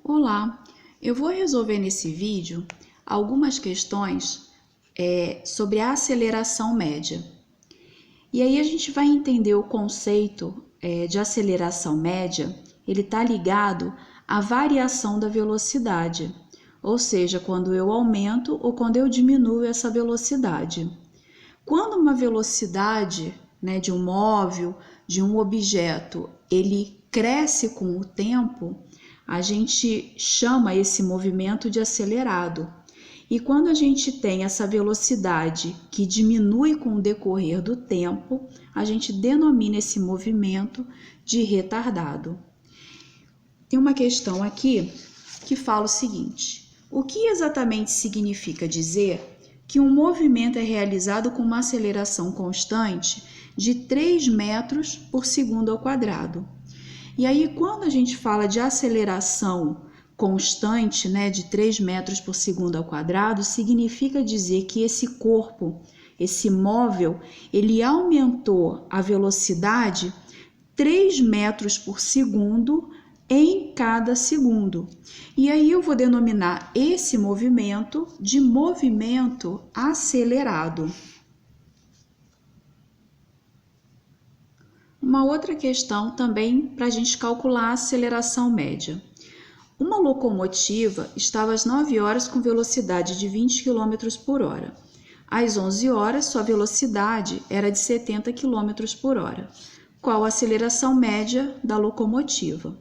Olá, eu vou resolver nesse vídeo algumas questões sobre a aceleração média. E aí a gente vai entender o conceito de aceleração média, ele está ligado à variação da velocidade, ou seja, quando eu aumento ou quando eu diminuo essa velocidade. Quando uma velocidade, de um móvel, de um objeto, ele cresce com o tempo, a gente chama esse movimento de acelerado. E quando a gente tem essa velocidade que diminui com o decorrer do tempo, a gente denomina esse movimento de retardado. Tem uma questão aqui que fala o seguinte: o que exatamente significa dizer que um movimento é realizado com uma aceleração constante de 3 metros por segundo ao quadrado? E aí, quando a gente fala de aceleração constante, de 3 metros por segundo ao quadrado, significa dizer que esse corpo, esse móvel, ele aumentou a velocidade 3 metros por segundo em cada segundo. E aí eu vou denominar esse movimento de movimento acelerado. Uma outra questão também para a gente calcular a aceleração média. Uma locomotiva estava às 9 horas com velocidade de 20 km por hora. Às 11 horas, sua velocidade era de 70 km por hora. Qual a aceleração média da locomotiva?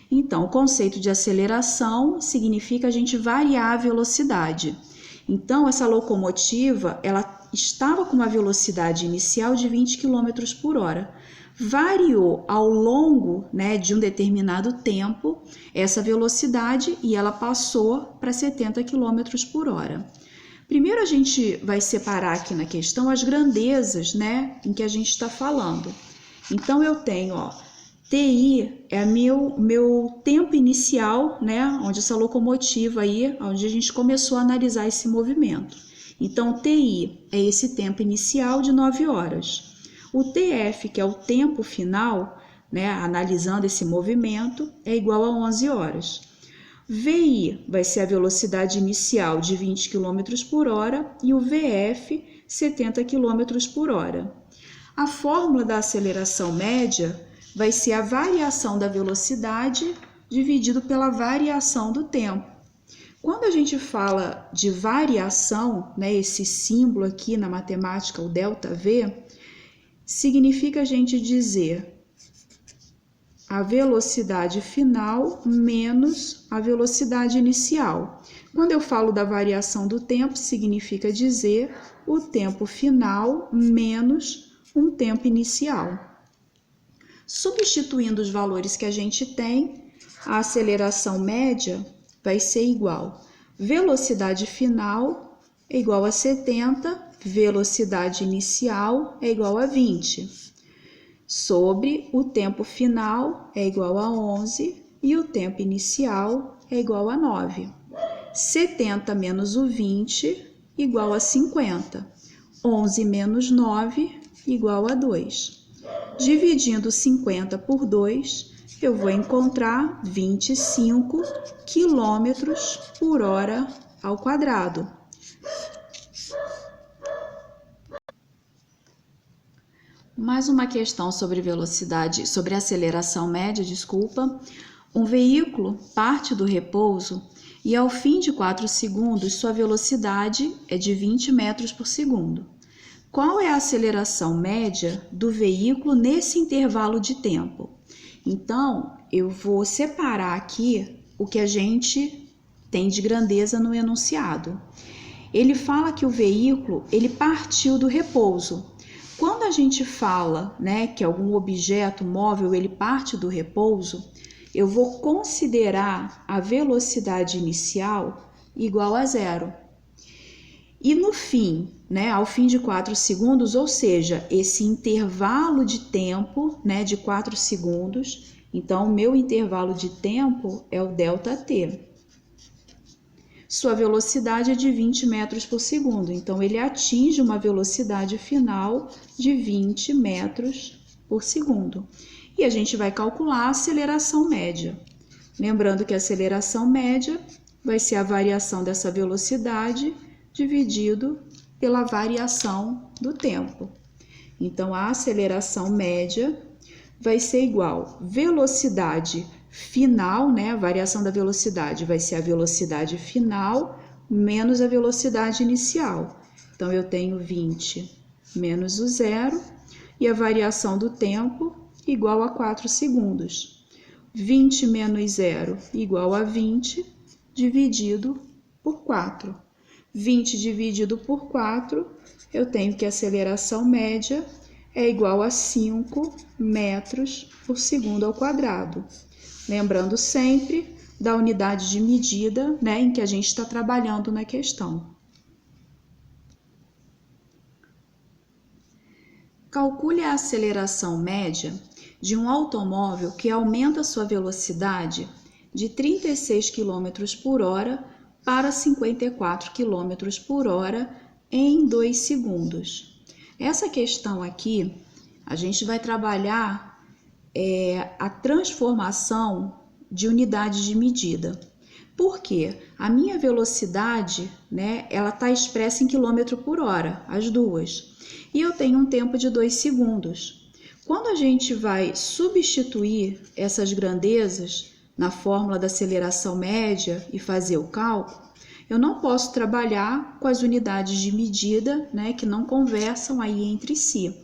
Então, o conceito de aceleração significa a gente variar a velocidade. Então, essa locomotiva, ela estava com uma velocidade inicial de 20 km por hora. Variou ao longo, de um determinado tempo essa velocidade e ela passou para 70 km por hora. Primeiro a gente vai separar aqui na questão as grandezas, em que a gente está falando. Então eu tenho, TI é meu tempo inicial, onde essa locomotiva aí, onde a gente começou a analisar esse movimento. Então TI é esse tempo inicial de 9 horas. O TF, que é o tempo final, analisando esse movimento, é igual a 11 horas. VI vai ser a velocidade inicial de 20 km por hora e o VF, 70 km por hora. A fórmula da aceleração média vai ser a variação da velocidade dividido pela variação do tempo. Quando a gente fala de variação, esse símbolo aqui na matemática, o ΔV, significa a gente dizer a velocidade final menos a velocidade inicial. Quando eu falo da variação do tempo, significa dizer o tempo final menos um tempo inicial. Substituindo os valores que a gente tem, a aceleração média vai ser igual. Velocidade final é igual a 70, velocidade inicial é igual a 20, sobre o tempo final é igual a 11 e o tempo inicial é igual a 9. 70 menos o 20 igual a 50. 11 menos 9 igual a 2. Dividindo 50 por 2, eu vou encontrar 25 km por hora ao quadrado. Mais uma questão sobre velocidade, sobre aceleração média, Um veículo parte do repouso e ao fim de 4 segundos sua velocidade é de 20 metros por segundo. Qual é a aceleração média do veículo nesse intervalo de tempo? Então, eu vou separar aqui o que a gente tem de grandeza no enunciado. Ele fala que o veículo ele partiu do repouso. Quando a gente fala, que algum objeto móvel ele parte do repouso, eu vou considerar a velocidade inicial igual a 0. E no fim, ao fim de 4 segundos, ou seja, esse intervalo de tempo, de 4 segundos, então o meu intervalo de tempo é o ΔT. Sua velocidade é de 20 metros por segundo, então ele atinge uma velocidade final de 20 metros por segundo. E a gente vai calcular a aceleração média. Lembrando que a aceleração média vai ser a variação dessa velocidade dividido pela variação do tempo. Então, a aceleração média vai ser igual velocidade final, né? A variação da velocidade vai ser a velocidade final menos a velocidade inicial. Então, eu tenho 20 menos o zero e a variação do tempo igual a 4 segundos. 20 menos zero igual a 20 dividido por 4. 20 dividido por 4, eu tenho que a aceleração média é igual a 5 metros por segundo ao quadrado. Lembrando sempre da unidade de medida, né, em que a gente está trabalhando na questão. Calcule a aceleração média de um automóvel que aumenta sua velocidade de 36 km por hora para 54 km por hora em 2 segundos. Essa questão aqui, a gente vai trabalhar a transformação de unidade de medida. Por quê? A minha velocidade, né, ela está expressa em quilômetro por hora, as duas. E eu tenho um tempo de 2 segundos. Quando a gente vai substituir essas grandezas na fórmula da aceleração média e fazer o cálculo, eu não posso trabalhar com as unidades de medida, né, que não conversam aí entre si.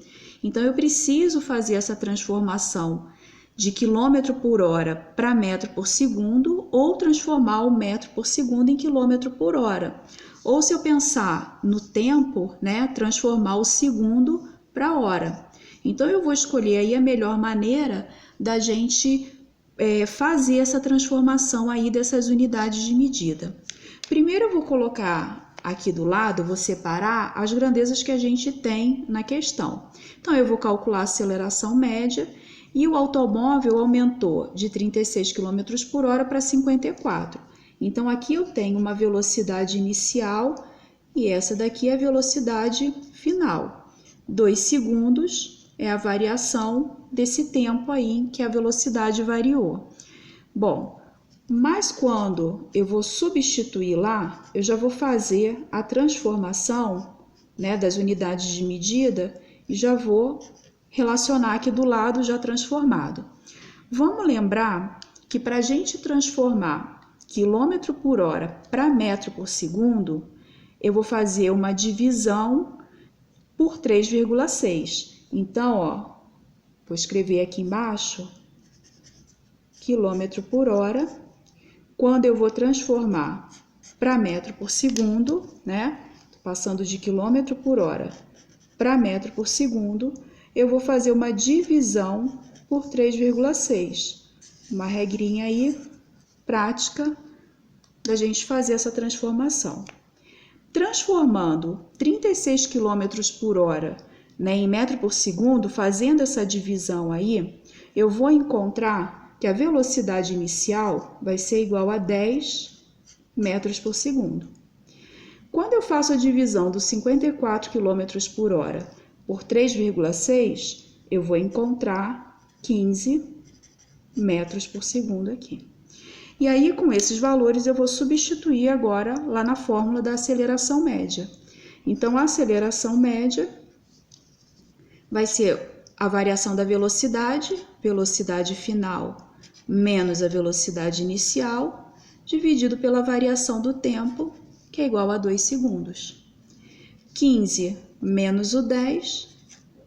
Então, eu preciso fazer essa transformação de quilômetro por hora para metro por segundo ou transformar o metro por segundo em quilômetro por hora. Ou se eu pensar no tempo, né, transformar o segundo para hora. Então, eu vou escolher aí a melhor maneira da gente fazer essa transformação aí dessas unidades de medida. Primeiro eu vou colocar aqui do lado, vou separar as grandezas que a gente tem na questão. Então, eu vou calcular a aceleração média e o automóvel aumentou de 36 km por hora para 54. Então, aqui eu tenho uma velocidade inicial e essa daqui é a velocidade final. 2 segundos é a variação desse tempo aí em que a velocidade variou. Bom, mas quando eu vou substituir lá, eu já vou fazer a transformação, né, das unidades de medida e já vou relacionar aqui do lado já transformado. Vamos lembrar que para a gente transformar quilômetro por hora para metro por segundo, eu vou fazer uma divisão por 3,6. Então, ó, vou escrever aqui embaixo, quilômetro por hora. Quando eu vou transformar para metro por segundo, né? Passando de quilômetro por hora para metro por segundo, eu vou fazer uma divisão por 3,6. Uma regrinha aí, prática, da gente fazer essa transformação. Transformando 36 km por hora, né, em metro por segundo, fazendo essa divisão aí, eu vou encontrar que a velocidade inicial vai ser igual a 10 metros por segundo. Quando eu faço a divisão dos 54 km por hora por 3,6, eu vou encontrar 15 metros por segundo aqui. E aí, com esses valores, eu vou substituir agora lá na fórmula da aceleração média. Então, a aceleração média vai ser a variação da velocidade, velocidade final menos a velocidade inicial, dividido pela variação do tempo, que é igual a 2 segundos. 15 menos o 10,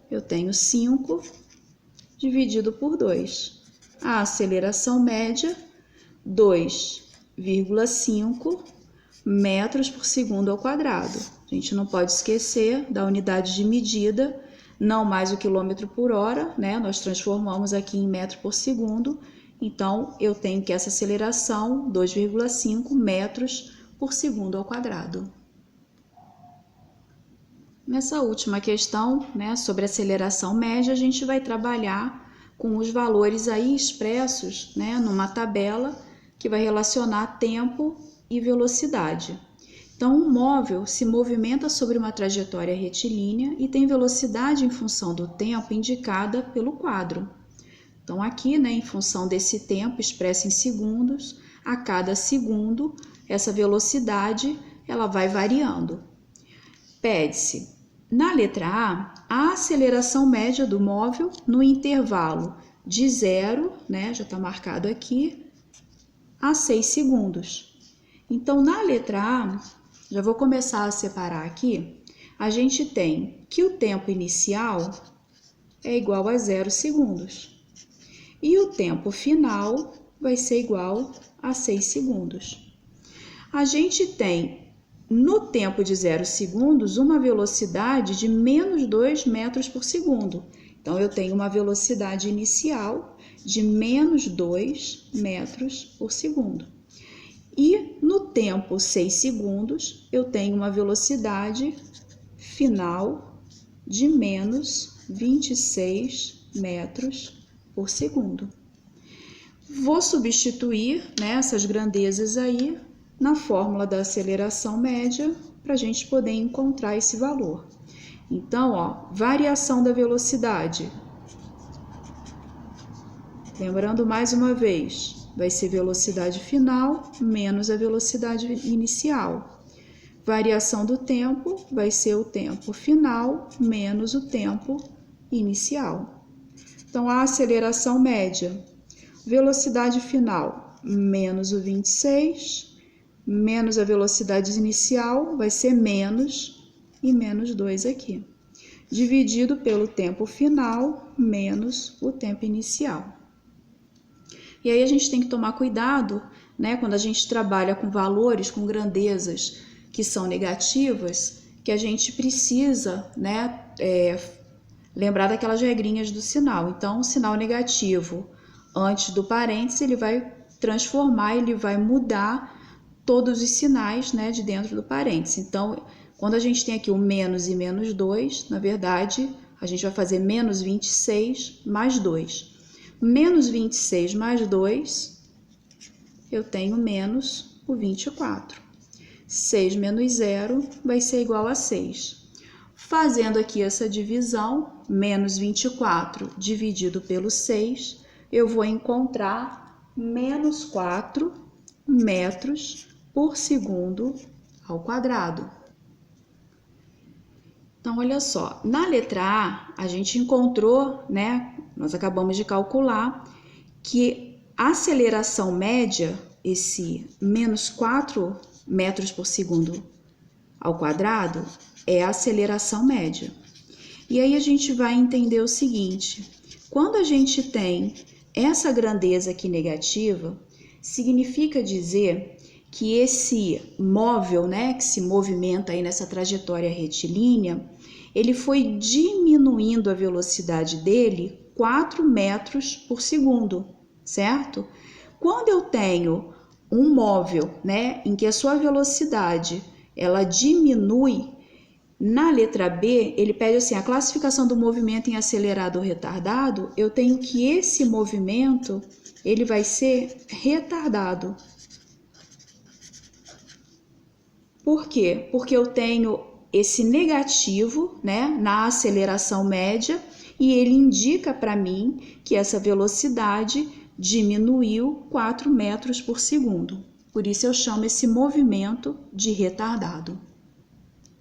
eu tenho 5, dividido por 2. A aceleração média, 2,5 metros por segundo ao quadrado. A gente não pode esquecer da unidade de medida, não mais o quilômetro por hora, né? Nós transformamos aqui em metro por segundo. Então, eu tenho que essa aceleração, 2,5 metros por segundo ao quadrado. Nessa última questão, né, sobre aceleração média, a gente vai trabalhar com os valores aí expressos, né, numa tabela que vai relacionar tempo e velocidade. Então, um móvel se movimenta sobre uma trajetória retilínea e tem velocidade em função do tempo indicada pelo quadro. Então, aqui, né, em função desse tempo expresso em segundos, a cada segundo, essa velocidade ela vai variando. Pede-se, na letra A aceleração média do móvel no intervalo de 0, né, já está marcado aqui, a 6 segundos. Então, na letra A, já vou começar a separar aqui, a gente tem que o tempo inicial é igual a 0 segundos. E o tempo final vai ser igual a 6 segundos. A gente tem, no tempo de 0 segundos, uma velocidade de menos 2 metros por segundo. Então, eu tenho uma velocidade inicial de menos 2 metros por segundo. E no tempo 6 segundos, eu tenho uma velocidade final de menos 26 metros por segundo. Vou substituir, né, essas grandezas aí na fórmula da aceleração média para a gente poder encontrar esse valor. Então, ó, variação da velocidade. Lembrando mais uma vez, vai ser velocidade final menos a velocidade inicial. Variação do tempo vai ser o tempo final menos o tempo inicial. Então, a aceleração média, velocidade final menos o 26, menos a velocidade inicial, vai ser menos e menos 2 aqui, dividido pelo tempo final menos o tempo inicial. E aí a gente tem que tomar cuidado, né, quando a gente trabalha com valores, com grandezas que são negativas, que a gente precisa, né, lembrar daquelas regrinhas do sinal. Então, o sinal negativo antes do parênteses, ele vai transformar, ele vai mudar todos os sinais, né, de dentro do parênteses. Então, quando a gente tem aqui o menos e menos 2, na verdade, a gente vai fazer menos 26 mais 2. Menos 26 mais 2, eu tenho menos o 24. 6 menos 0 vai ser igual a 6. Fazendo aqui essa divisão, menos 24 dividido pelo 6, eu vou encontrar menos 4 metros por segundo ao quadrado. Então, olha só, na letra A, a gente encontrou, né, nós acabamos de calcular que a aceleração média, esse menos 4 metros por segundo ao quadrado, é a aceleração média. E aí a gente vai entender o seguinte, quando a gente tem essa grandeza aqui negativa, significa dizer que esse móvel, né, que se movimenta aí nessa trajetória retilínea, ele foi diminuindo a velocidade dele 4 metros por segundo, certo? Quando eu tenho um móvel, né, em que a sua velocidade ela diminui, na letra B, ele pede assim, a classificação do movimento em acelerado ou retardado, eu tenho que esse movimento, ele vai ser retardado. Por quê? Porque eu tenho esse negativo, né, na aceleração média e ele indica para mim que essa velocidade diminuiu 4 metros por segundo. Por isso eu chamo esse movimento de retardado.